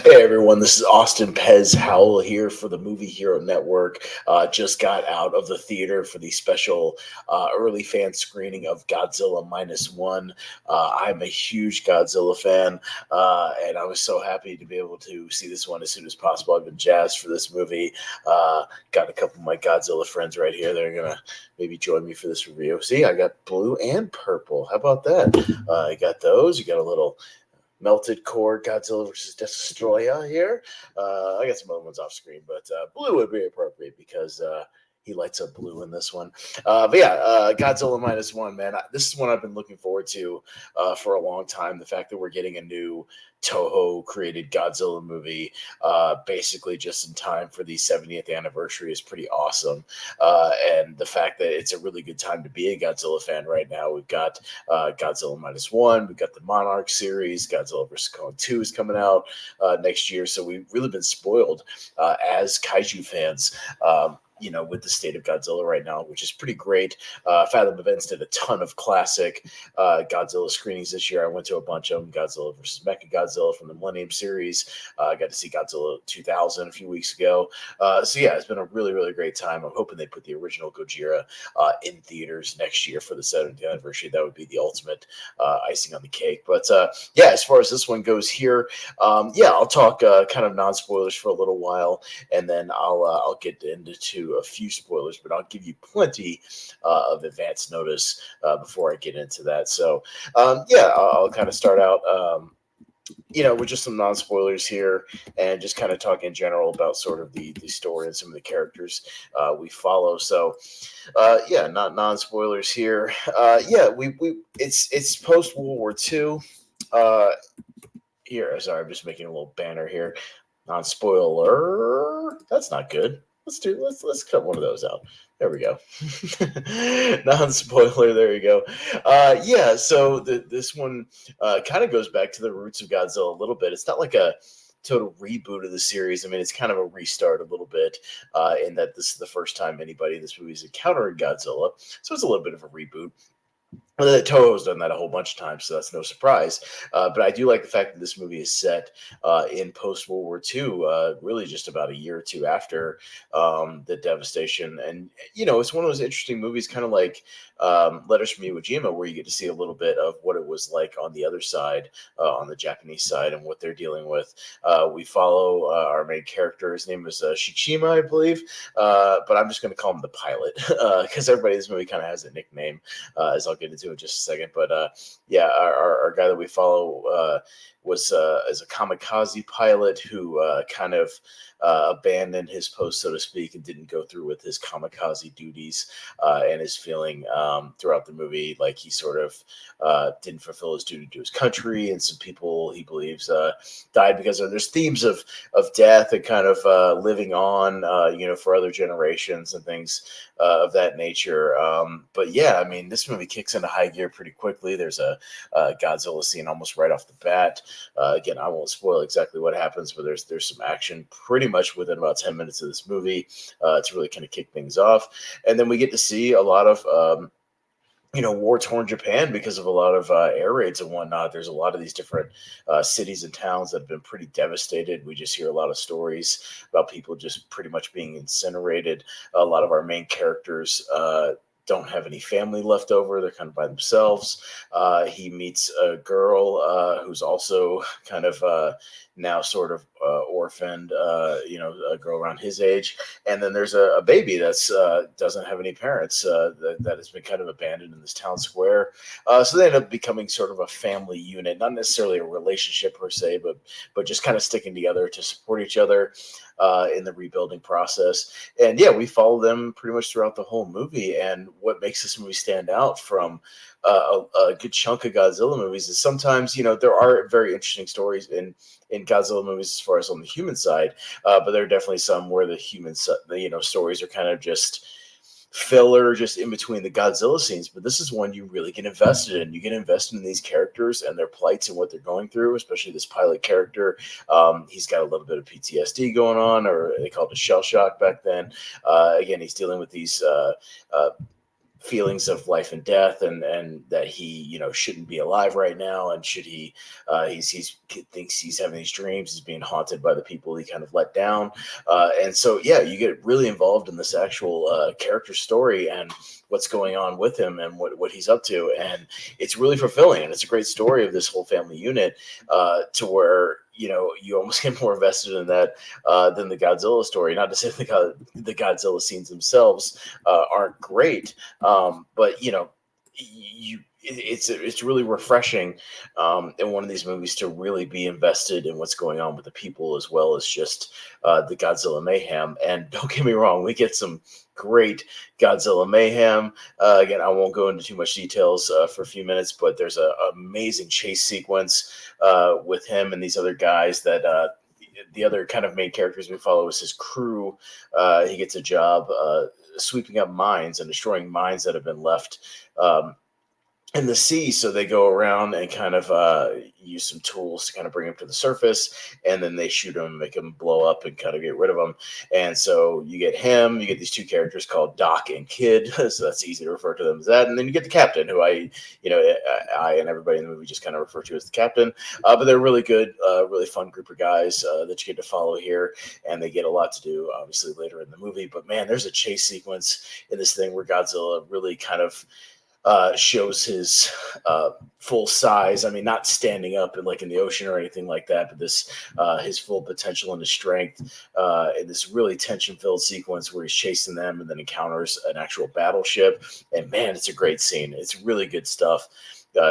Hey everyone, this is Austin Pez Howell here for the Movie Hero Network. Just got out of the theater for the special early fan screening of Godzilla Minus One. I'm a huge Godzilla fan, and I was so happy to be able to see this one as soon as possible. I've been jazzed for this movie. Got a couple of my Godzilla friends right here. They're gonna maybe join me for this review. See, I got blue and purple. How about that? I got those. You got a little melted core Godzilla versus Destroyer here. I got some other ones off screen, but blue would be appropriate because he lights up blue in this one. Godzilla Minus One, man. This is one I've been looking forward to for a long time. The fact that we're getting a new Toho created Godzilla movie basically just in time for the 70th anniversary is pretty awesome. And the fact that it's a really good time to be a Godzilla fan right now. We've got Godzilla Minus One, we've got the Monarch series, Godzilla vs. Kong 2 is coming out next year. So we've really been spoiled as kaiju fans. With the state of Godzilla right now, which is pretty great. Fathom Events did a ton of classic Godzilla screenings this year. I went to a bunch of them. Godzilla versus Mechagodzilla from the Millennium series. I got to see Godzilla 2000 a few weeks ago. It's been a really, really great time. I'm hoping they put the original Gojira in theaters next year for the 70th anniversary. That would be the ultimate icing on the cake. But as far as this one goes here, I'll talk kind of non-spoilers for a little while, and then I'll get into a few spoilers, but I'll give you plenty of advance notice before I get into that. So, I'll kind of start out, with just some non-spoilers here and just kind of talk in general about sort of the story and some of the characters we follow. So, not non-spoilers here. It's post World War II. Sorry, I'm just making a little banner here. Non-spoiler. That's not good. Let's cut one of those out. There we go. Non-spoiler. There you go. So this one kind of goes back to the roots of Godzilla a little bit. It's not like a total reboot of the series. I mean, it's kind of a restart a little bit in that this is the first time anybody in this movie is encountering Godzilla. So it's a little bit of a reboot. Toho's done that a whole bunch of times, so that's no surprise. But I do like the fact that this movie is set in post-World War II, really just about a year or two after the devastation. And, it's one of those interesting movies, kind of like Letters from Iwo Jima, where you get to see a little bit of what it was like on the other side, on the Japanese side, and what they're dealing with. We follow our main character. His name is Shishima, I believe, but I'm just going to call him the pilot because everybody in this movie kind of has a nickname, as I'll get into in just a second. But our guy that we follow was as a kamikaze pilot who kind of abandoned his post, so to speak, and didn't go through with his kamikaze duties, and is feeling throughout the movie like he sort of didn't fulfill his duty to his country, and some people he believes died because there's themes of death and kind of living on, for other generations and things of that nature. This movie kicks into high gear pretty quickly. There's a Godzilla scene almost right off the bat. Again, I won't spoil exactly what happens, but there's some action pretty much within about 10 minutes of this movie to really kind of kick things off. And then we get to see a lot of war-torn Japan because of a lot of air raids and whatnot. There's a lot of these different cities and towns that have been pretty devastated. We just hear a lot of stories about people just pretty much being incinerated. A lot of our main characters don't have any family left over. They're kind of by themselves. He meets a girl who's also kind of now sort of orphaned, a girl around his age. And then there's a baby that's doesn't have any parents that has been kind of abandoned in this town square. So they end up becoming sort of a family unit, not necessarily a relationship per se, but just kind of sticking together to support each other in the rebuilding process. And we follow them pretty much throughout the whole movie. And what makes this movie stand out from a good chunk of Godzilla movies is sometimes, there are very interesting stories in Godzilla movies as far as on the human side, but there are definitely some where the human, stories are kind of just filler, just in between the Godzilla scenes. But this is one you really get invested in. You get invested in these characters and their plights and what they're going through, especially this pilot character. He's got a little bit of PTSD going on, or they called it shell shock back then. Again, he's dealing with these feelings of life and death, and that he, shouldn't be alive right now, and should he, he's thinks he's having these dreams, he's being haunted by the people he kind of let down. And so yeah, you get really involved in this actual character story and what's going on with him and what he's up to, and it's really fulfilling, and it's a great story of this whole family unit, to where you almost get more invested in that than the Godzilla story. Not to say the Godzilla scenes themselves aren't great, but it's really refreshing in one of these movies to really be invested in what's going on with the people as well as just the Godzilla mayhem. And don't get me wrong, we get some great Godzilla mayhem. Again, I won't go into too much details for a few minutes, but there's a amazing chase sequence with him and these other guys that. The other kind of main characters we follow is his crew. He gets a job sweeping up mines and destroying mines that have been left in the sea. So they go around and kind of use some tools to kind of bring him to the surface, and then they shoot him, make him blow up, and kind of get rid of him. And so you get him, you get these two characters called Doc and Kid, so that's easy to refer to them as that. And then you get the captain, who I and everybody in the movie just kind of refer to as the captain. But they're really good, really fun group of guys that you get to follow here, and they get a lot to do, obviously, later in the movie. But man, there's a chase sequence in this thing where Godzilla really kind of shows his full size. I mean, not standing up in like in the ocean or anything like that, but this his full potential and his strength in this really tension-filled sequence where he's chasing them and then encounters an actual battleship. And man, it's a great scene. It's really good stuff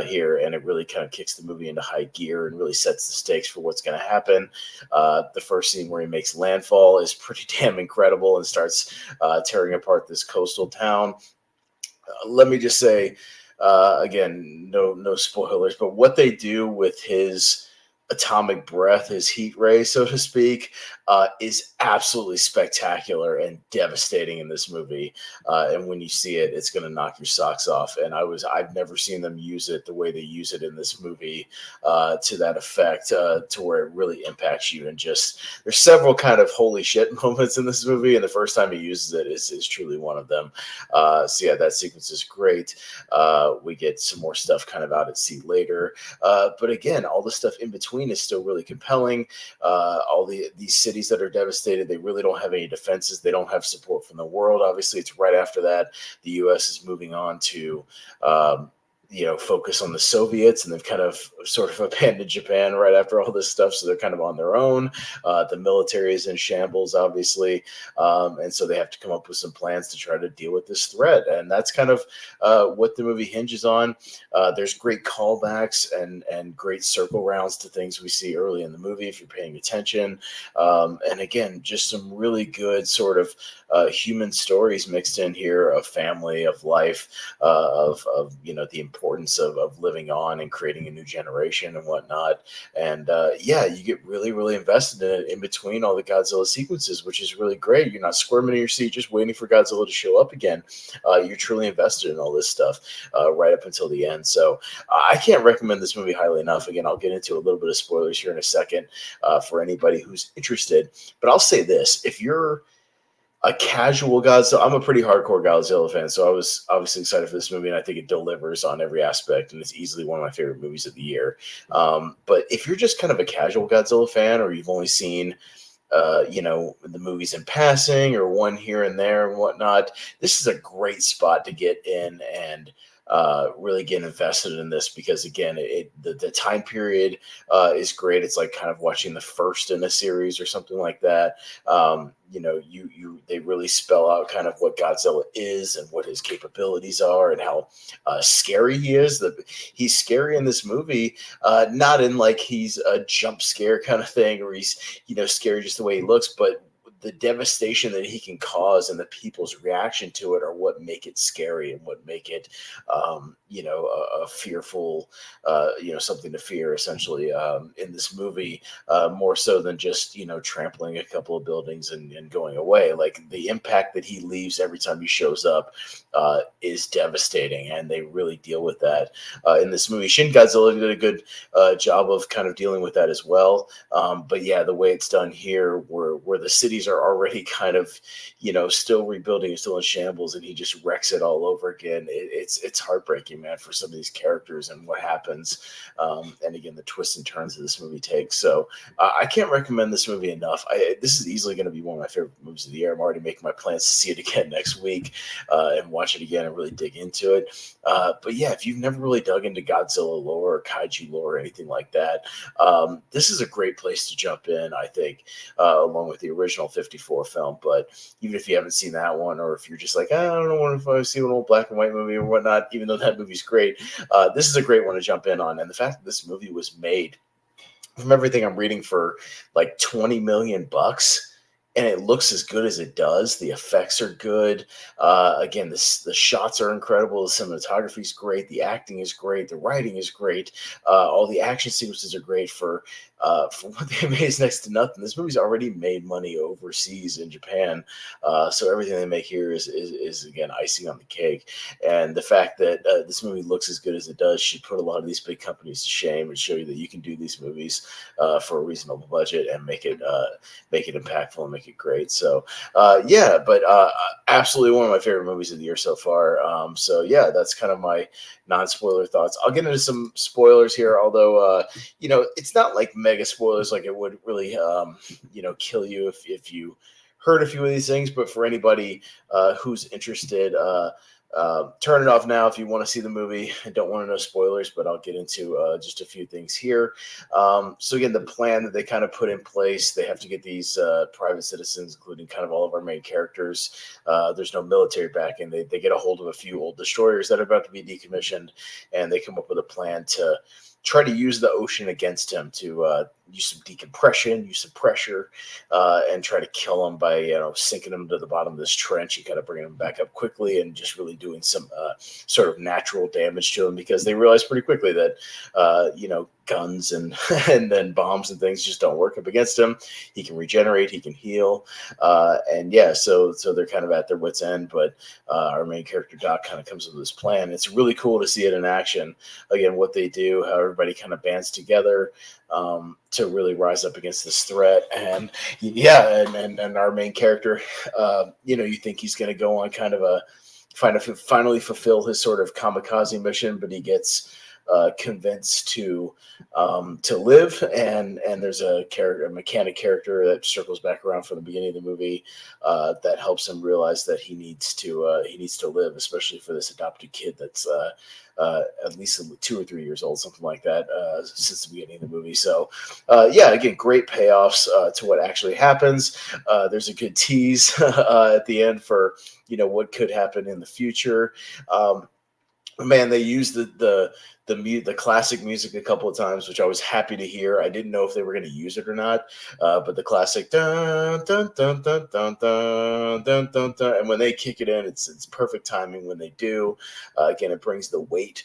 here, and it really kind of kicks the movie into high gear and really sets the stakes for what's going to happen. The first scene where he makes landfall is pretty damn incredible and starts tearing apart this coastal town. Let me just say, again, no spoilers, but what they do with his atomic breath, his heat ray, so to speak, is absolutely spectacular and devastating in this movie. And when you see it, it's going to knock your socks off. And I've never seen them use it the way they use it in this movie, to that effect, to where it really impacts you. And just there's several kind of holy shit moments in this movie, and the first time he uses it is truly one of them. So yeah, that sequence is great. We get some more stuff kind of out at sea later, but again, all the stuff in between is still really compelling. All these cities that are devastated, they really don't have any defenses. They don't have support from the world. Obviously, it's right after that the U.S. is moving on to focus on the Soviets, and they've kind of sort of abandoned Japan right after all this stuff. So they're kind of on their own. The military is in shambles, obviously. And so they have to come up with some plans to try to deal with this threat. And that's kind of what the movie hinges on. There's great callbacks and great circle rounds to things we see early in the movie, if you're paying attention. And again, just some really good sort of human stories mixed in here of family, of life, of the importance of living on and creating a new generation and whatnot. And you get really, really invested in it in between all the Godzilla sequences, which is really great. You're not squirming in your seat just waiting for Godzilla to show up again. You're truly invested in all this stuff right up until the end. So I can't recommend this movie highly enough. Again, I'll get into a little bit of spoilers here in a second for anybody who's interested. But I'll say this: if you're a casual Godzilla, I'm a pretty hardcore Godzilla fan, so I was obviously excited for this movie, and I think it delivers on every aspect, and it's easily one of my favorite movies of the year. But if you're just kind of a casual Godzilla fan, or you've only seen the movies in passing or one here and there and whatnot, this is a great spot to get in and really get invested in this, because again, the time period is great. It's like kind of watching the first in a series or something like that. They really spell out kind of what Godzilla is and what his capabilities are and how scary he is. He's scary in this movie, not in like he's a jump scare kind of thing, or he's scary just the way he looks, but the devastation that he can cause and the people's reaction to it are what make it scary and what make it, a fearful, something to fear essentially in this movie, more so than just, trampling a couple of buildings and going away. Like the impact that he leaves every time he shows up is devastating, and they really deal with that in this movie. Shin Godzilla did a good job of kind of dealing with that as well. But yeah, the way it's done here, where the cities are are already kind of, still rebuilding and still in shambles, and he just wrecks it all over again. It's heartbreaking, man, for some of these characters and what happens. And again, the twists and turns that this movie takes. So I can't recommend this movie enough. This is easily going to be one of my favorite movies of the year. I'm already making my plans to see it again next week and watch it again and really dig into it. But yeah, if you've never really dug into Godzilla lore or kaiju lore or anything like that, this is a great place to jump in, I think, along with the original 54 film. But even if you haven't seen that one, or if you're just like, I don't know if I see an old black and white movie or whatnot, even though that movie's great, this is a great one to jump in on. And the fact that this movie was made, from everything I'm reading, for like 20 million bucks, and it looks as good as it does. The effects are good. Again, the shots are incredible. The cinematography is great. The acting is great. The writing is great. All the action sequences are great. For what they made is next to nothing. This movie's already made money overseas in Japan, so everything they make here is again icing on the cake. And the fact that this movie looks as good as it does should put a lot of these big companies to shame and show you that you can do these movies for a reasonable budget and make it impactful and make it great. So yeah, but absolutely one of my favorite movies of the year so far. So yeah, that's kind of my non-spoiler thoughts. I'll get into some spoilers here, although it's not like mega spoilers, like it would really kill you if you heard a few of these things. But for anybody who's interested, turn it off now if you want to see the movie and don't want to know spoilers, but I'll get into just a few things here. So again, the plan that they kind of put in place, they have to get these private citizens, including kind of all of our main characters. There's no military backing. They get a hold of a few old destroyers that are about to be decommissioned, and they come up with a plan to try to use the ocean against him, to use some decompression, use some pressure, and try to kill him by sinking him to the bottom of this trench. You got to bring him back up quickly and just really doing some sort of natural damage to him, because they realize pretty quickly that guns and and then bombs and things just don't work up against him. He can regenerate, he can heal, and yeah, so they're kind of at their wits' end. But our main character Doc kind of comes up with this plan. It's really cool to see it in action. Again, what they do, how everybody kind of bands together to really rise up against this threat. And yeah, and our main character, you think he's going to go on kind of finally fulfill his sort of kamikaze mission, but he gets convinced to live, and there's a mechanic character that circles back around from the beginning of the movie that helps him realize that he needs to live, especially for this adopted kid that's at least 2 or 3 years old, something like that, since the beginning of the movie. So yeah, again, great payoffs to what actually happens. There's a good tease at the end for what could happen in the future. Man, they used the classic music a couple of times, which I was happy to hear. I didn't know if they were going to use it or not, but the classic dun dun dun dun dun dun dun dun dun, and when they kick it in, it's perfect timing when they do. Again, it brings the weight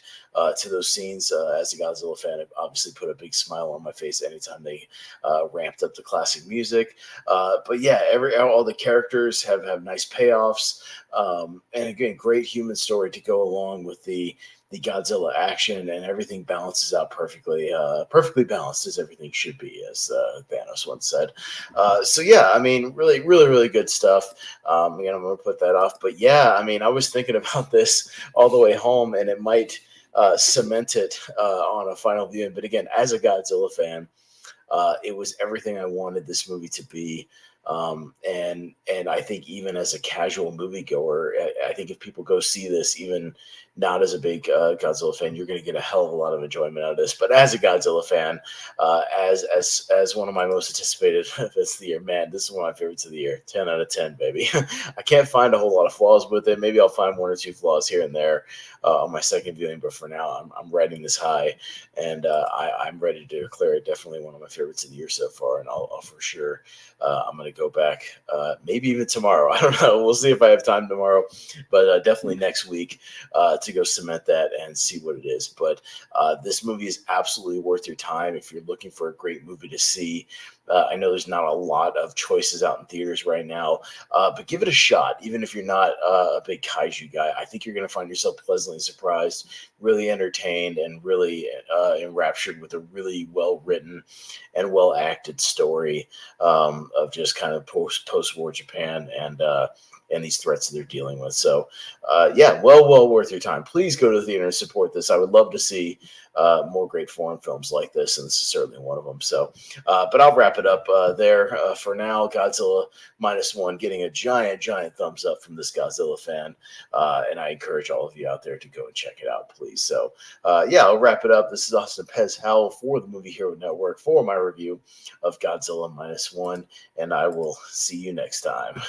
to those scenes. As a Godzilla fan, it obviously put a big smile on my face anytime they ramped up the classic music. But yeah, all the characters have nice payoffs, and again, great human story to go along with the Godzilla action, and everything balances out perfectly. Perfectly balanced, as everything should be, as Thanos once said. So yeah, I mean, really, really, really good stuff. Again, I'm going to put that off, but yeah, I mean, I was thinking about this all the way home, and it might cement it on a final viewing. But again, as a Godzilla fan, it was everything I wanted this movie to be. And I think even as a casual moviegoer, I think if people go see this, even not as a big Godzilla fan, you're going to get a hell of a lot of enjoyment out of this. But as a Godzilla fan, as one of my most anticipated events of the year, man, this is one of my favorites of the year. 10 out of 10, baby. I can't find a whole lot of flaws with it. Maybe I'll find 1 or 2 flaws here and there on my second viewing, but for now, I'm riding this high, and I'm ready to declare it definitely one of my favorites of the year so far. And I'll for sure, I'm going to go back, maybe even tomorrow. I don't know. We'll see if I have time tomorrow, but definitely next week to go cement that and see what it is. But this movie is absolutely worth your time if you're looking for a great movie to see. I know there's not a lot of choices out in theaters right now, but give it a shot. Even if you're not a big kaiju guy, I think you're going to find yourself pleasantly surprised, really entertained, and really enraptured with a really well-written and well-acted story of just kind of post-war Japan and these threats that they're dealing with. So, well worth your time. Please go to the theater and support this. I would love to see more great foreign films like this, and this is certainly one of them. So, but I'll wrap it up there for now. Godzilla Minus One getting a giant thumbs up from this Godzilla fan, and I encourage all of you out there to go and check it out, please. So, I'll wrap it up. This is Austin Pez Howell for the Movie Hero Network for my review of Godzilla Minus One, and I will see you next time.